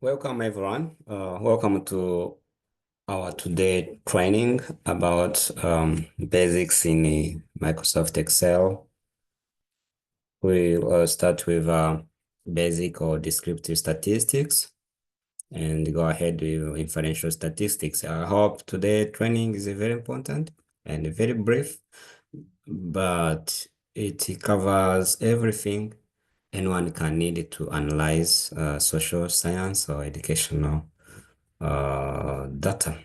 Welcome everyone. Welcome to our today training about basics in Microsoft Excel. We'll start with basic or descriptive statistics and go ahead with inferential statistics. I hope today training is very important and very brief, but it covers everything anyone can need to analyze social science or educational data.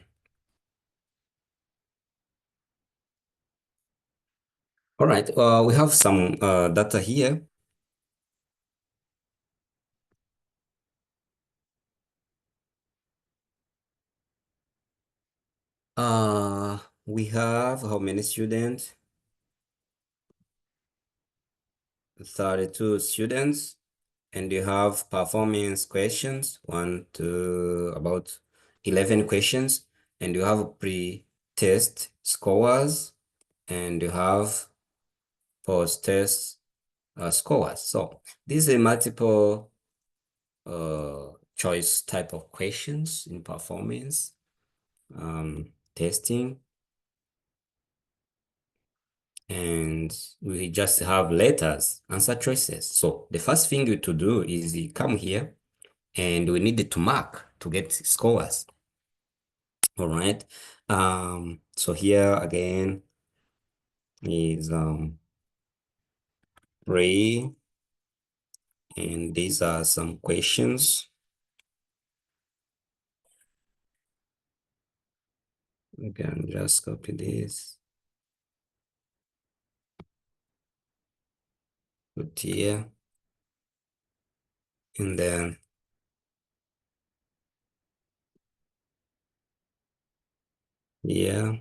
All right, we have some data here. We have how many students? 32 students. And you have performance questions, about 11 questions. And you have pre-test scores. And you have post-test scores. So these are multiple choice type of questions in performance testing. And we just have letters, answer choices. So the first thing to do is you come here and we need to mark to get scores. All right. So here again is Ray, and these are some questions. We can just copy this, put here, and then here.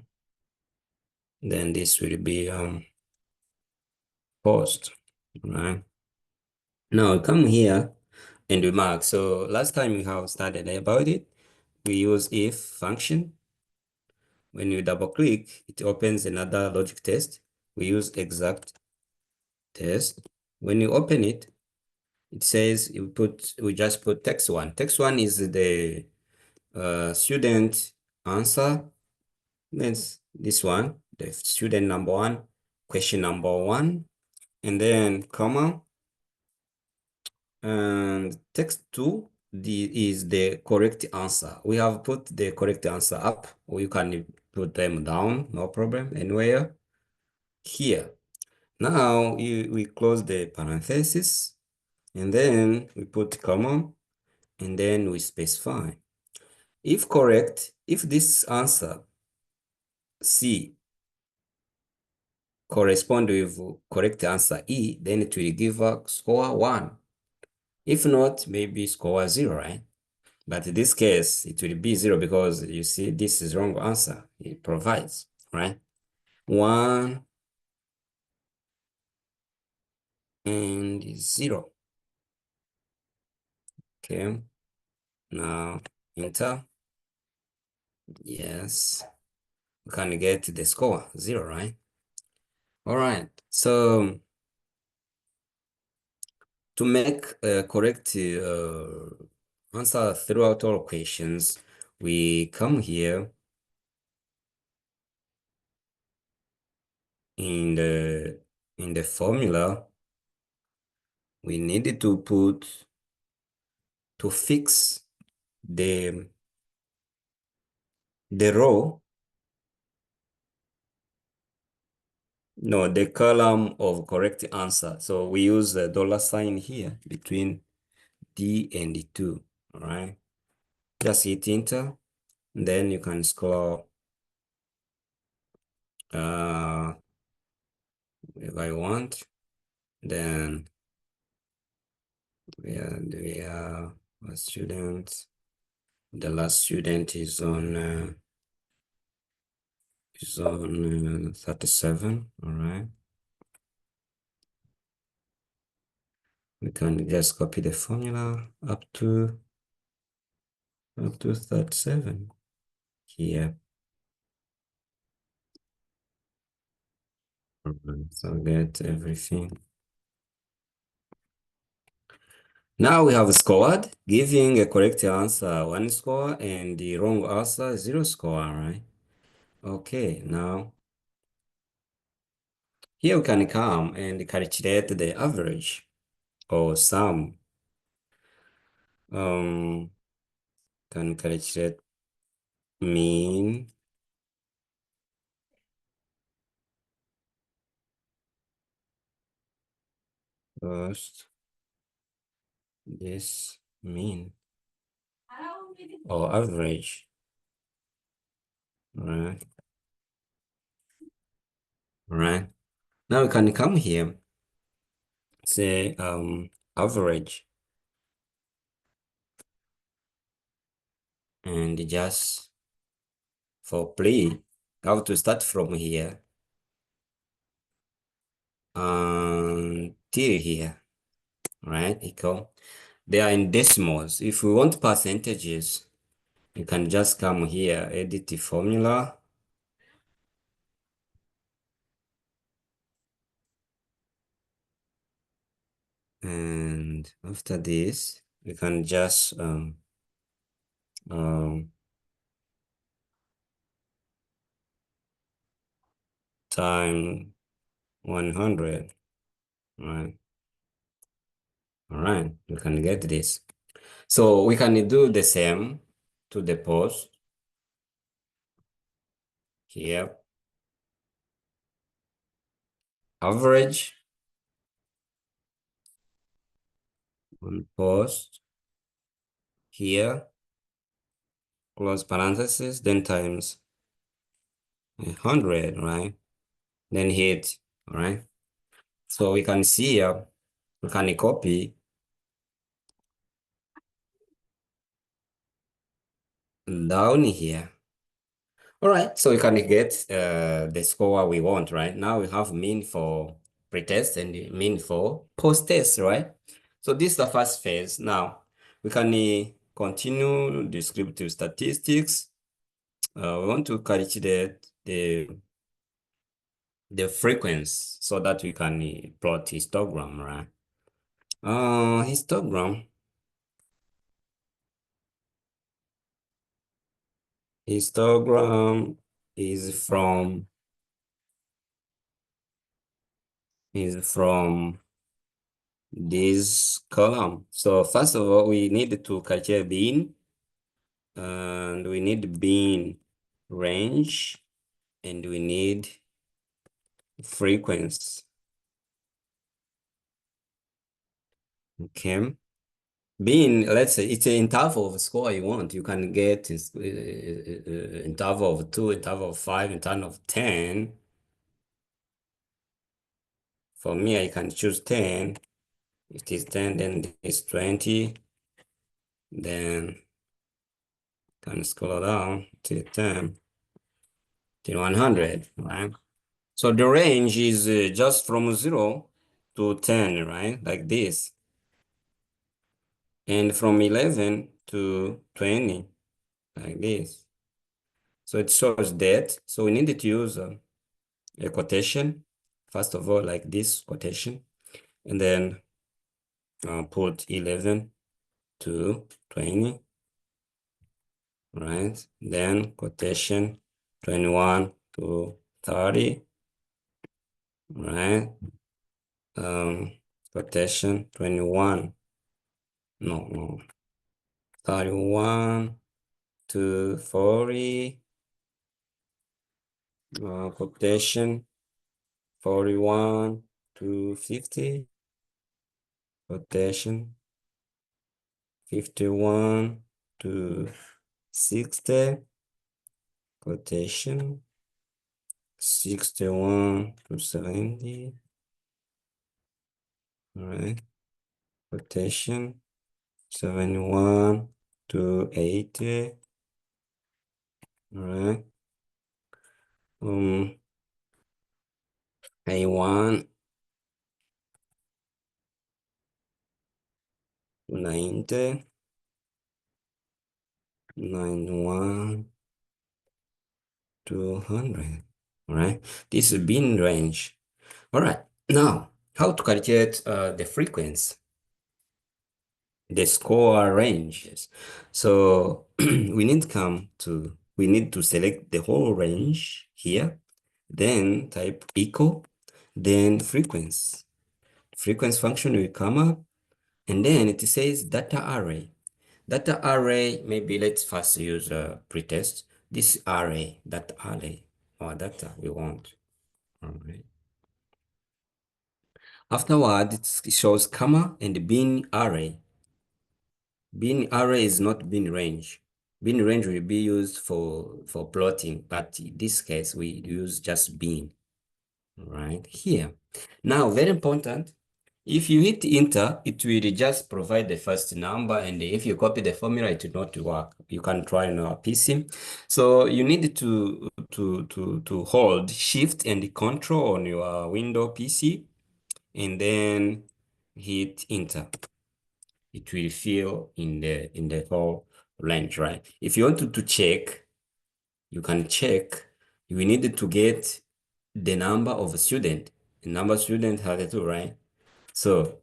Then this will be post, right? Now come here and we mark. So last time we have studied about it. We use if function. When you double click, it opens another logic test. We use exact test. When you open it, it says we just put text one. Text one is the student answer. That's this one, the student number one, question number one, and then comma, and text two is the correct answer. We have put the correct answer up, or you can put them down, no problem, anywhere here. Now we close the parenthesis, and then we put comma, and then we specify. If correct, if this answer C correspond with correct answer E, then it will give a score 1. If not, maybe score 0, right? But in this case, it will be 0 because you see this is wrong answer it provides, right? 1 and 0. Okay, now enter. Yes, we can get the score 0, right? All right, so to make a correct answer throughout all questions, we come here in the formula. We needed to fix the row, no, the column of correct answer. So we use a dollar sign here between D and D2, all right? Just hit enter, then you can scroll if I want. Then we are a student. The last student is on 37, all right? We can just copy the formula up to 37 here. So get everything. Now we have scored, giving a correct answer 1 score and the wrong answer 0 score, right? Okay, now here we can come and calculate the average or sum. Can calculate mean first this mean or average, right? Right. Now we can come here, say average, and just for play, how to start from here until here, right? Equal. They are in decimals. If we want percentages, you can just come here, edit the formula, and after this, we can just um, time 100, right? All right, you can get this. So we can do the same to the post here. Average on post here, close parenthesis, then times 100, right? Then hit, all right? So we can see here, we can copy down here. All right, so we can get the score we want, right? Now we have mean for pretest and the mean for post-test, right? So this is the first phase. Now we can continue descriptive statistics. We want to calculate the frequency so that we can plot histogram, right? Histogram. Histogram is from this column. So first of all, we need to calculate bin, and we need bin range, and we need frequency. Okay. Bin, let's say it's an interval of score you want. You can get interval of 2, interval of 5, interval of 10. For me, I can choose 10. If it is 10, then it's 20. Then can scroll down to 10 to 100, right? So the range is just from 0 to 10, right? Like this. And from 11 to 20, like this. So it shows that. So we need to use a quotation, first of all, like this quotation, and then put 11 to 20, right? Then quotation 21 to 30, right? Quotation 21, no, 31 to 40, quotation 41 to 50, quotation 51 to 60, quotation 61 to 70, all right, quotation 71 to 80, all right, 81, 90, 91, 200, all right. This is bin range. All right, now how to calculate the frequency? the score ranges. So we need to select the whole range here, then type equal, then frequency. Frequency function will come up, and then it says data array. Data array, maybe let's first use a pretest. This array, data array, or data we want. All right. Afterward, it shows comma and bin array. Bin array is not bin range. Bin range will be used for plotting, but in this case, we use just bin right here. Now, very important, if you hit enter, it will just provide the first number, and if you copy the formula, it will not work. You can try on a PC. So you need to hold Shift and Control on your Windows PC, and then hit enter. It will fill in the whole range, right? If you want to check, you can check. We need to get the number of a student. The number of student has a two, right? So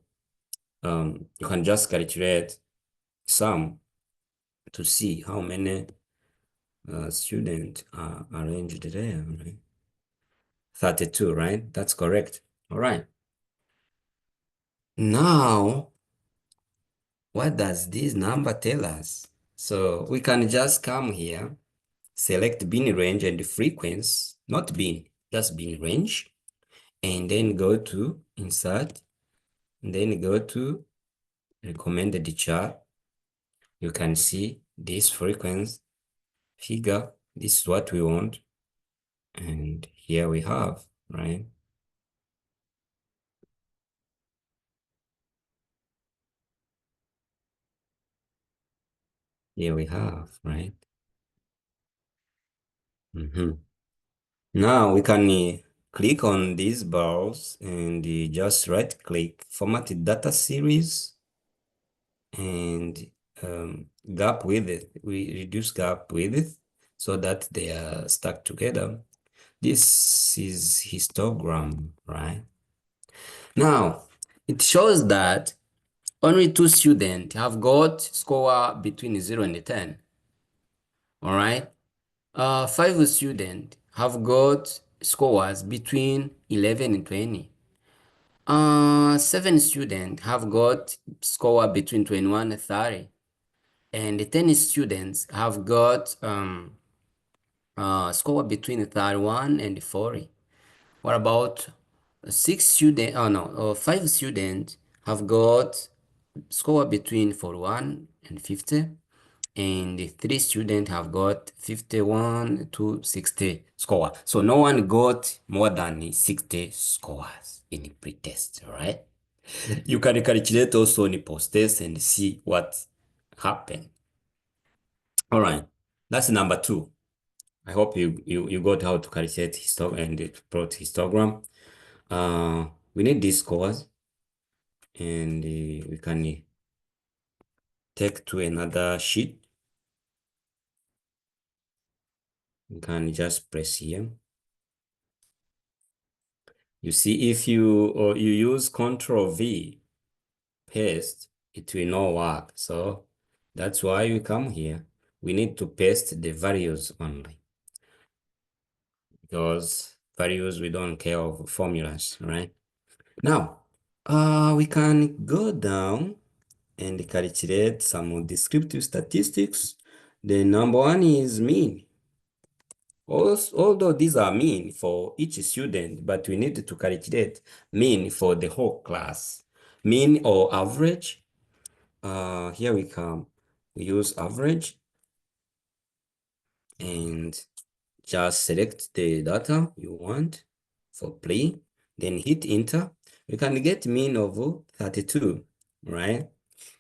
you can just calculate sum to see how many students are arranged there, right? 32, right? That's correct. All right. Now, what does this number tell us? So we can just come here, select bin range and frequency, not bin, just bin range, and then go to insert, and then go to recommended chart. You can see this frequency figure. This is what we want. And here we have, right? Here we have, right? Now we can click on these bars and just right click, format data series, and gap width. We reduce gap width so that they are stuck together. This is histogram, right? Now it shows that only two students have got score between 0 and 10. All right. Five students have got scores between 11 and 20. Seven students have got score between 21 and 30. And 10 students have got score between 31 and 40. What about six students? Oh no, five students have got score between 41 and 50. And the three students have got 51 to 60 score. So no one got more than 60 scores in the pretest, right? You can calculate also in the post-test and see what happened. All right, that's number two. I hope you got how to calculate and plot histogram. We need these scores, and we can take to another sheet. You can just press here. You see, if you use Control V, paste, it will not work. So that's why we come here. We need to paste the values only, because values, we don't care of formulas, right? Now, we can go down and calculate some descriptive statistics. The number one is mean. Although these are mean for each student, but we need to calculate mean for the whole class. Mean or average. Here we come. We use average and just select the data you want for play, then hit enter. We can get mean of 32, right?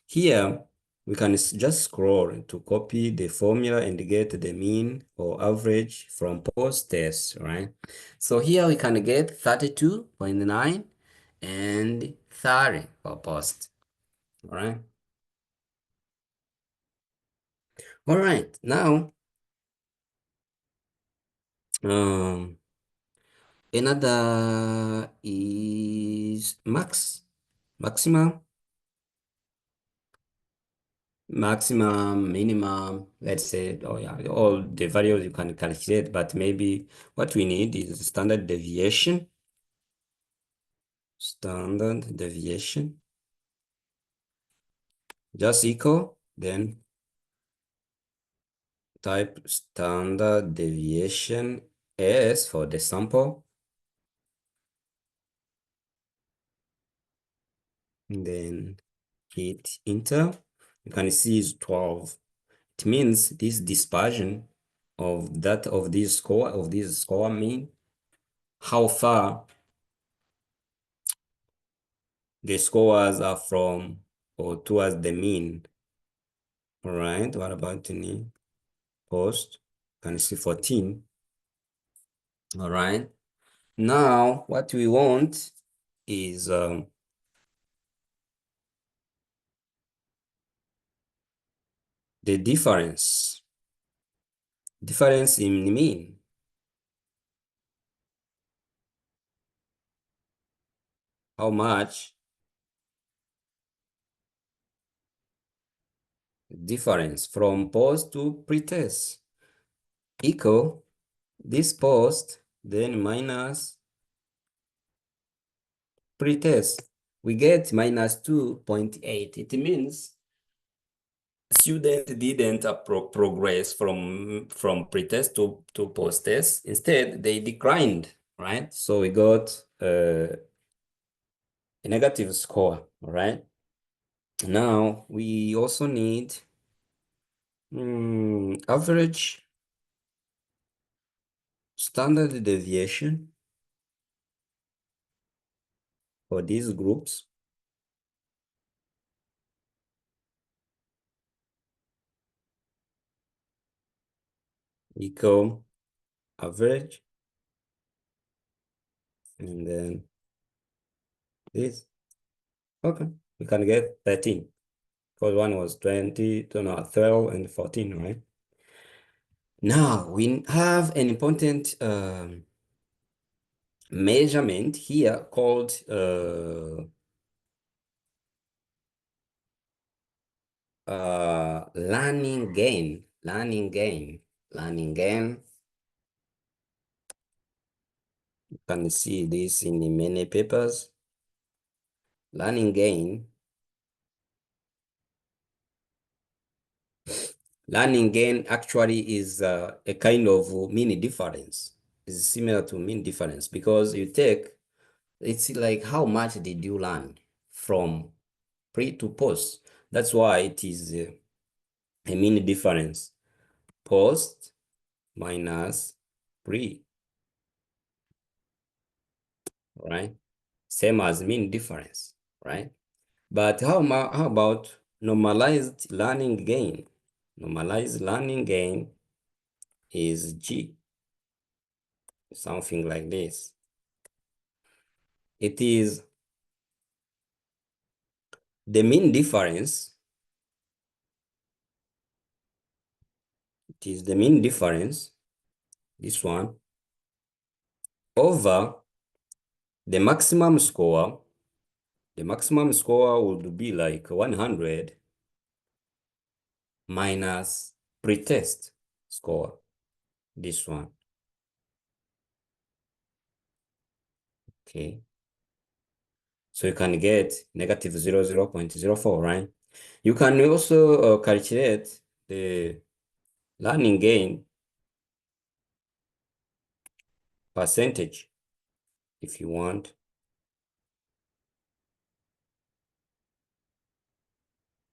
Here, we can just scroll to copy the formula and get the mean or average from post test, right? So here we can get 32.9 and 30 for post, all right? All right, now, um, another is maximum. maximum, minimum, let's say, oh yeah, all the values you can calculate, but maybe what we need is standard deviation. Standard deviation just equal, then type standard deviation S for the sample, and then hit enter. You can see it's 12. It means this dispersion of this score mean how far the scores are from or towards the mean. All right, what about the post? Can you see 14? All right. Now what we want is the difference in mean. How much difference from post to pretest equal this post, then minus pretest. We get minus 2.8. It means student didn't progress from pretest to post-test. Instead, they declined, right? So we got a negative score, all right? Now, we also need average standard deviation for these groups equal average, and then this. Okay, we can get 13 because one was 20, no, 12 and 14, right? Now we have an important measurement here called learning gain. Learning gain. Learning gain. You can see this in many papers. Learning gain. Learning gain actually is a kind of mean difference. It's similar to mean difference because you take, it's like how much did you learn from pre to post. That's why it is a mean difference. Post minus pre, right? Same as mean difference, right? But how about normalized learning gain? Normalized learning gain is G, something like this. It is the mean difference. It is the mean difference, this one, over the maximum score. The maximum score would be like 100 minus pretest score, this one. Okay. So you can get negative 0.04, right? You can also calculate the learning gain percentage if you want.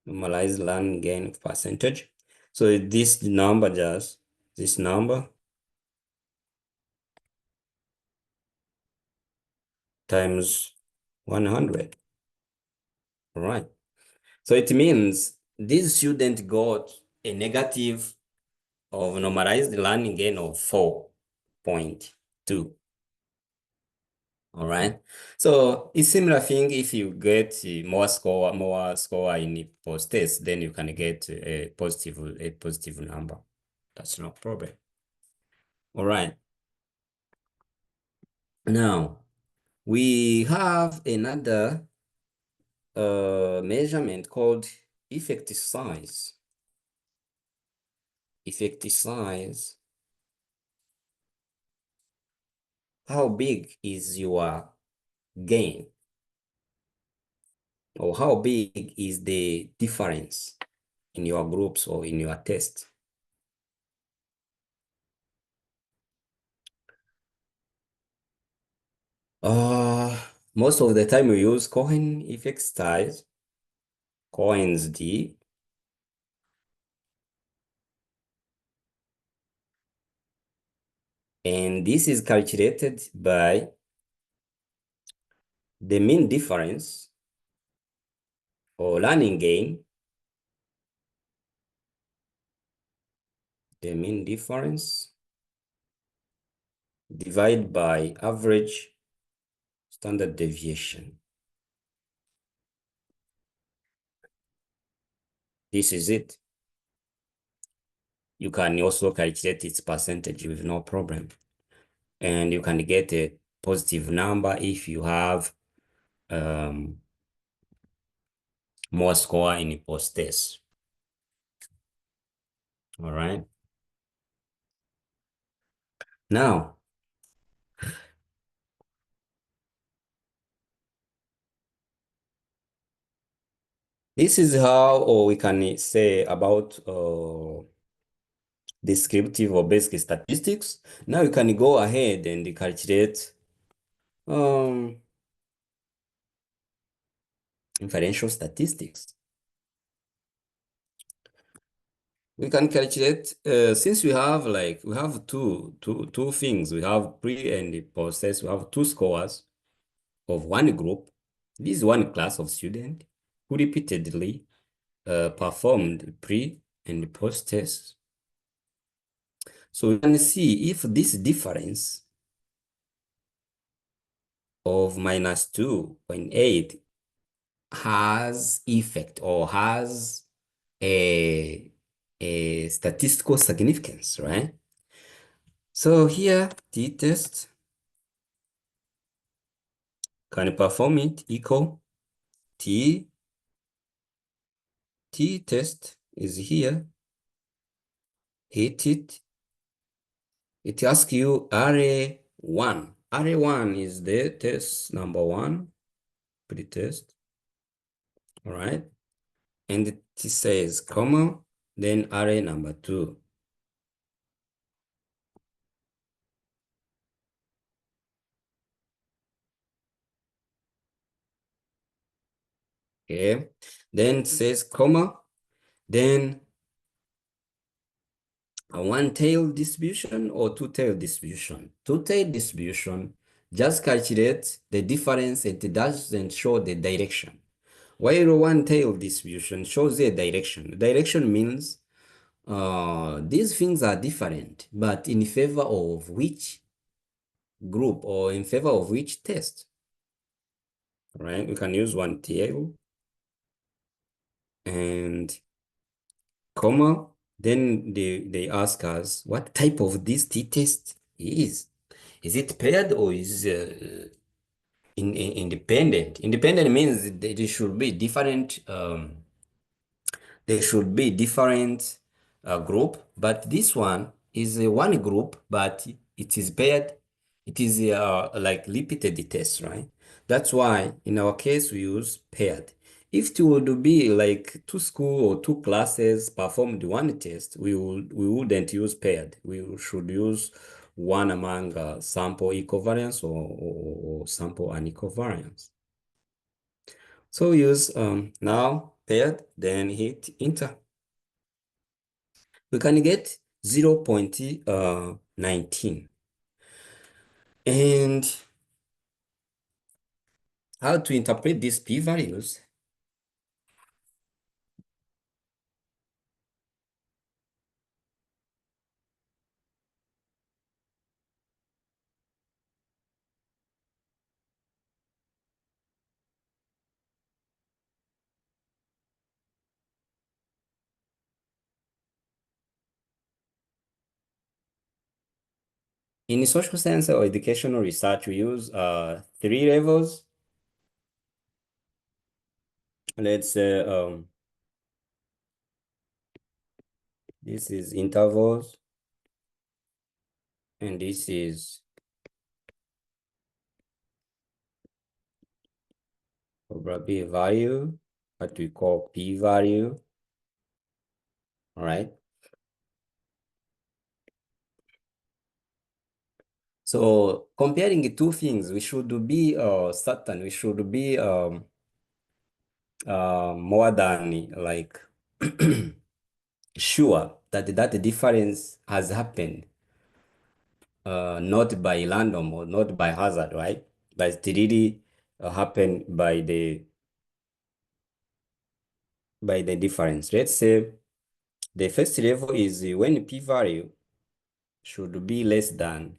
Normalize learning gain percentage. So this number this number times 100. All right. So it means this student got a negative of normalized learning gain of 4.2. All right. So it's similar thing. If you get more score in the post test, then you can get a positive number. That's no problem. All right. Now we have another measurement called effective size. Effective size. How big is your gain? Or how big is the difference in your groups or in your test? Most of the time we use Cohen effect size, Cohen's D. And this is calculated by the mean difference or learning gain, the mean difference divided by average standard deviation. This is it. You can also calculate its percentage with no problem. And you can get a positive number if you have more score in post test. All right. Now, this is how, or we can say about descriptive or basic statistics. Now you can go ahead and calculate inferential statistics. We can calculate since we have two things. We have pre and post test. We have two scores of one group. This is one class of student who repeatedly performed pre and post tests. So we can see if this difference of minus 2.8 has effect or has a statistical significance, right? So here, t-test can perform it equal t-test is here, hit it. It asks you array 1. Array 1 is the test number 1, pre-test, all right? And it says comma, then array number 2. Okay, then it says comma, then a one-tail distribution or two-tail distribution. Two-tail distribution just calculates the difference and it doesn't show the direction. While one-tail distribution shows the direction. Direction means these things are different, but in favor of which group or in favor of which test, right? We can use one tail and comma, then they ask us what type of this t-test is. Is it paired or is independent? Independent means that it should be different. There should be different group, but this one is a one group, but it is paired. It is like repeated test, right? That's why in our case we use paired. If it would be like two school or two classes performed one test, we wouldn't use paired. We should use one among sample equivariance or sample unequivariance. So use now paired, then hit enter. We can get 0.19. And how to interpret these p-values? In social science or educational research, we use three levels. Let's say This is intervals, and this is probability value, what we call p-value. All right. So comparing the two things, we should be certain, we should be more than like sure that that difference has happened, not by random or not by hazard, right? But it really happened by the difference. Let's say the first level is when p-value should be less than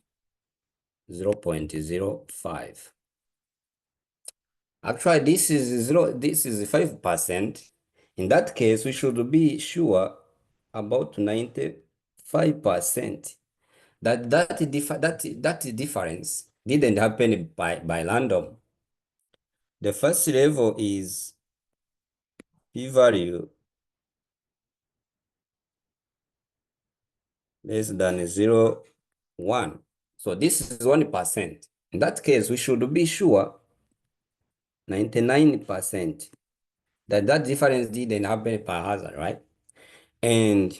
0.05. Actually, this is 5%. In that case, we should be sure about 95% that difference didn't happen by random. The first level is p-value less than 0.1. So this is 1%. In that case, we should be sure 99% that that difference didn't happen by hazard, right? And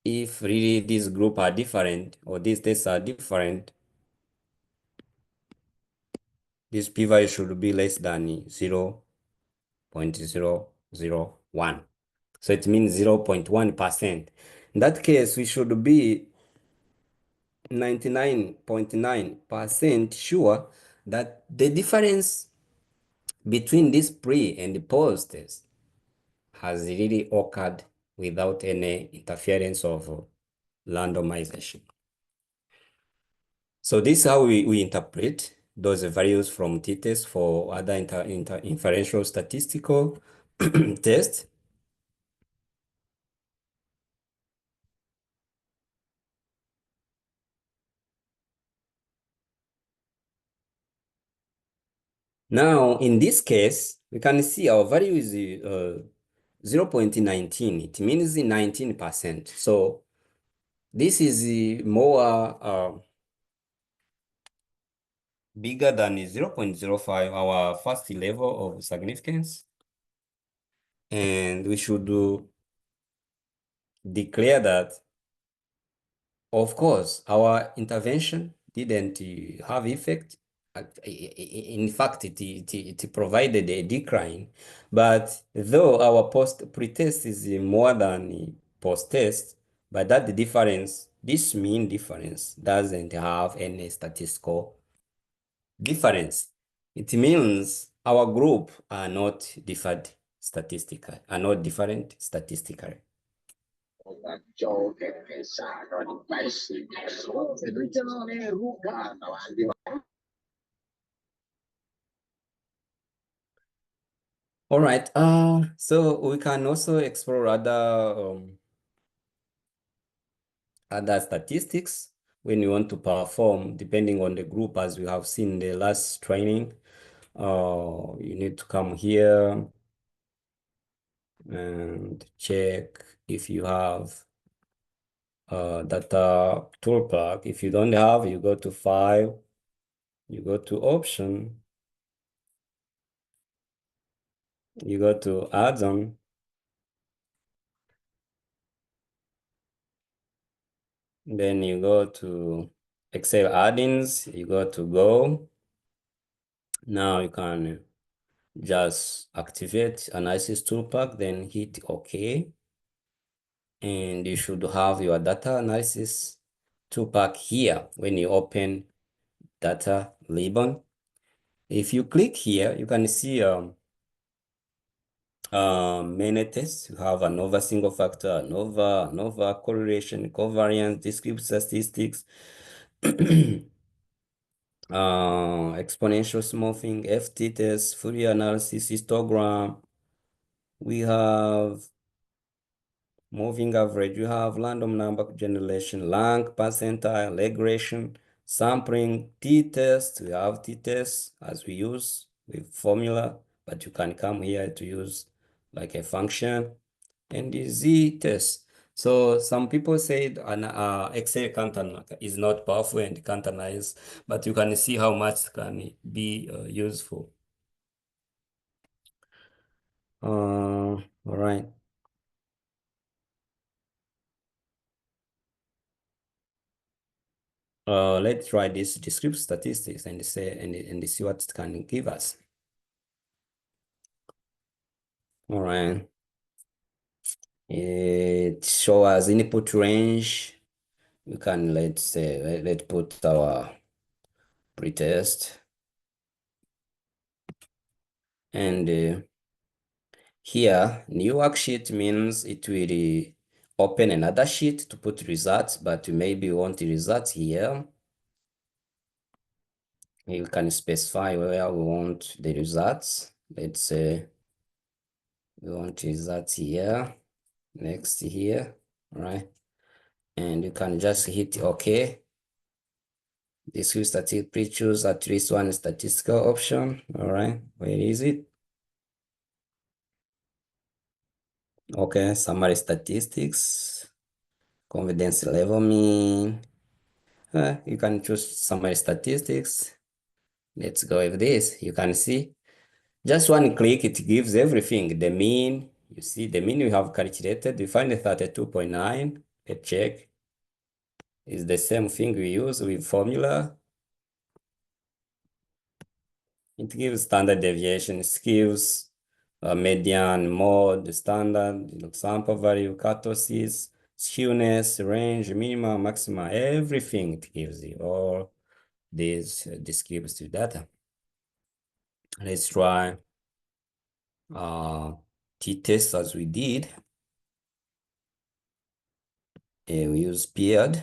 if really this group are different or these tests are different, this p-value should be less than 0.001. So it means 0.1%. In that case, we should be 99.9% sure that the difference between this pre and the post test has really occurred without any interference of randomization. So this is how we interpret those values from t-test for other inferential statistical tests. Now, in this case, we can see our value is 0.19. It means 19%. So this is more bigger than 0.05, our first level of significance. And we should declare that, of course, our intervention didn't have effect. In fact, it provided a decline. But though our pre-test is more than post-test, but that difference, this mean difference, doesn't have any statistical difference. It means our group are not different statistically, are not different statistically. All right. So we can also explore other statistics when you want to perform, depending on the group, as we have seen in the last training. You need to come here and check if you have data toolpath. If you don't have, you go to File, you go to Option, you go to Add-on, then you go to Excel add-ins, you go to Go. Now you can just activate analysis toolpath, then hit OK. And you should have your data analysis toolpath here when you open data ribbon. If you click here, you can see many tests. You have ANOVA single factor, ANOVA correlation, covariance, descriptive statistics, exponential smoothing, FT test, Fourier analysis, histogram. We have moving average. You have random number generation, rank, percentile, regression, sampling, t-test. We have t-test as we use with formula, but you can come here to use like a function, and the z-test. So some people said an Excel content is not powerful and can't analyze, but you can see how much can be useful. All right. Let's try this descriptive statistics and say and see what it can give us. All right. It shows us input range. We can let's say let's put our pretest and here new worksheet means it will open another sheet to put results, but maybe we want the results here. You can specify where we want the results. Let's say we want results here, next here, right? And you can just hit OK. This will statistically choose at least one statistical option. All right, where is it? Okay, summary statistics, confidence level mean. You can choose summary statistics. Let's go with this. You can see just one click, it gives everything. The mean, you see the mean we have calculated. We find 32.9. Let's check. Is the same thing we use with formula. It gives standard deviation, it gives median, mode, standard, sample value, kurtosis, skewness, range, minima, maxima, everything it gives you, all these descriptive data. Let's try t-test as we did. And we use paired.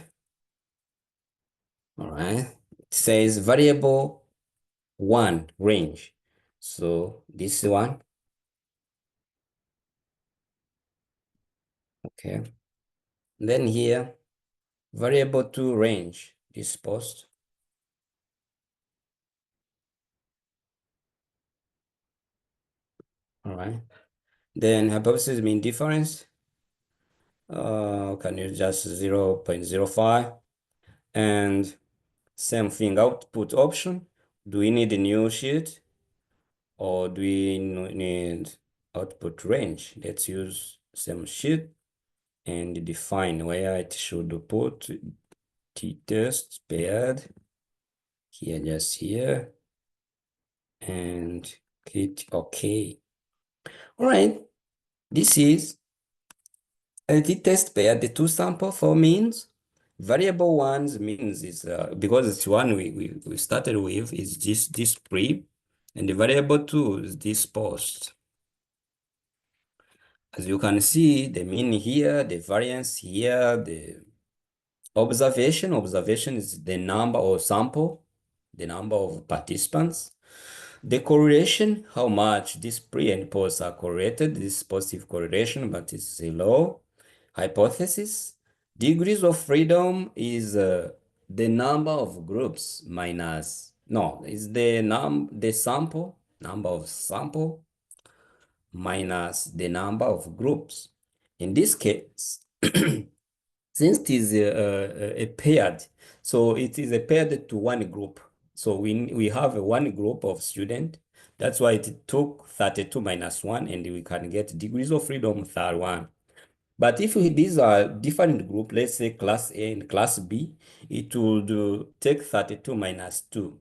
All right. It says variable one range. So this one. Okay. Then here, variable two range, this post. All right. Then hypothesis mean difference. Can use just 0.05. And same thing, output option. Do we need a new sheet or do we need output range? Let's use same sheet and define where it should put t-test paired here, just here, and hit OK. All right, this is a t-test paired, the two sample for means. Variable ones means is because it's one we started with is this pre, and the variable two is this post. As you can see, the mean here, the variance here, the observation is the number of sample, the number of participants. The correlation, how much this pre and post are correlated, this positive correlation, but it's low. Hypothesis, degrees of freedom is the number of groups minus, no, is the sample, number of sample minus the number of groups. In this case, since it is a paired, so it is a paired to one group. So we have a one group of student. That's why it took 32 minus 1, and we can get degrees of freedom 31. But if these are different group, let's say class A and class B, it would take 32 minus 2,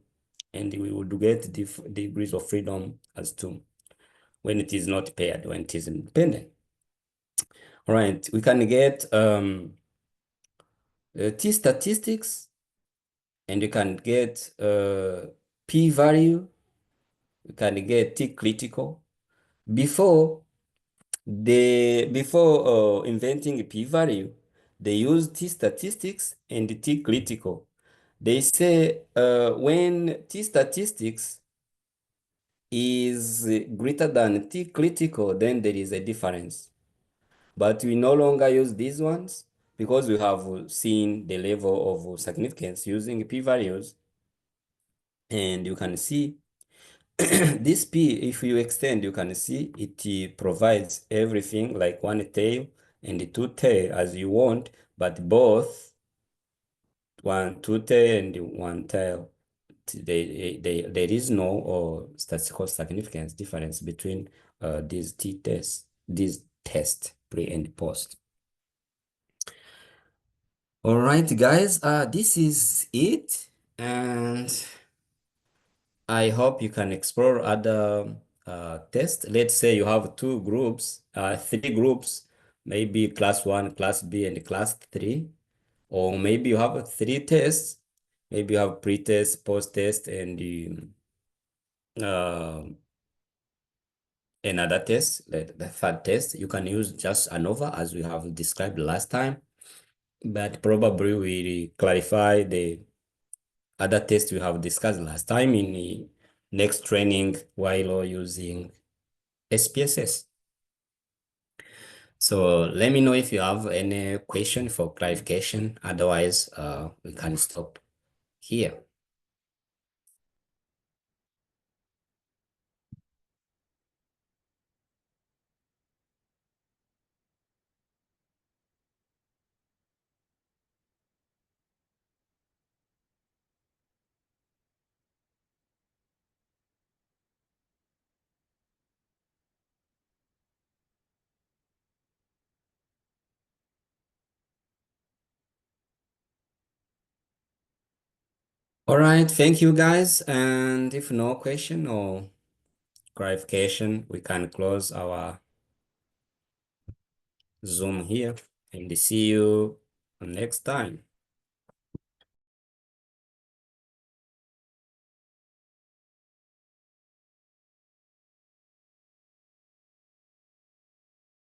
and we would get degrees of freedom as 2 when it is not paired, when it is independent. All right, we can get T statistics, and you can get p-value, you can get T critical. Before inventing p-value, they use T statistics and T critical. They say when T statistics is greater than T critical, then there is a difference. But we no longer use these ones because we have seen the level of significance using p-values. And you can see this P, if you extend, you can see it provides everything like one tail and two tail as you want, but both one two tail and one tail. There is no or statistical significance difference between these tests, pre and post. All right, guys, this is it, and I hope you can explore other tests. Let's say you have three groups, maybe class 1, class B, and class 3. Or maybe you have three tests. Maybe you have pre-test, post-test, and uh, another test, the third test. You can use just ANOVA as we have described last time. But probably we clarify the other test we have discussed last time in the next training while using SPSS. So let me know if you have any question for clarification. Otherwise, we can stop here. All right, thank you guys. And if no question or clarification, we can close our Zoom here and see you next time.